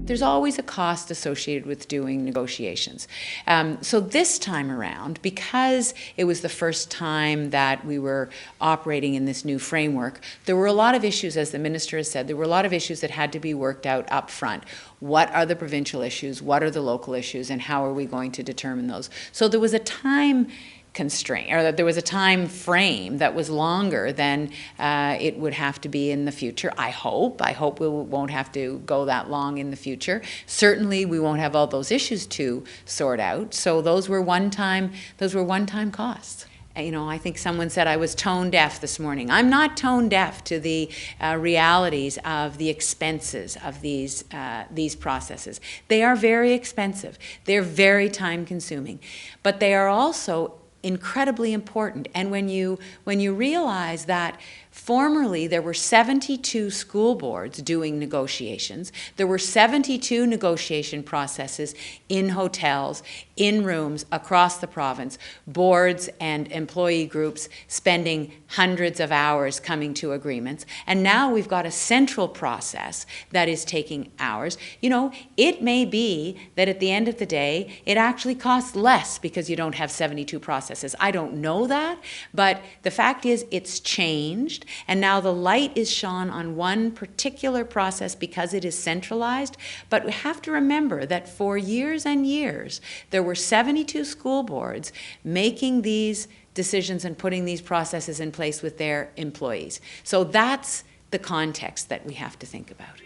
There's always a cost associated with doing negotiations. So this time around, because it was the first time that we were operating in this new framework, there were a lot of issues, as the Minister has said, there were a lot of issues that had to be worked out up front. What are the provincial issues? What are the local issues? And how are we going to determine those? So there was a time constraint, or that there was a time frame that was longer than it would have to be in the future. I hope we won't have to go that long in the future. Certainly we won't have all those issues to sort out. So those were one-time costs. You know, I think someone said I was tone deaf this morning. I'm not tone deaf to the realities of the expenses of these processes. They are very expensive. They're very time consuming, but they are also incredibly important. And when you realize that formerly there were 72 school boards doing negotiations, there were 72 negotiation processes in hotels, in rooms across the province, boards and employee groups spending hundreds of hours coming to agreements, and now we've got a central process that is taking hours. You know, it may be that at the end of the day it actually costs less because you don't have 72 processes. I don't know that, but the fact is it's changed. And now the light is shone on one particular process because it is centralized. But we have to remember that for years and years, there were 72 school boards making these decisions and putting these processes in place with their employees. So that's the context that we have to think about.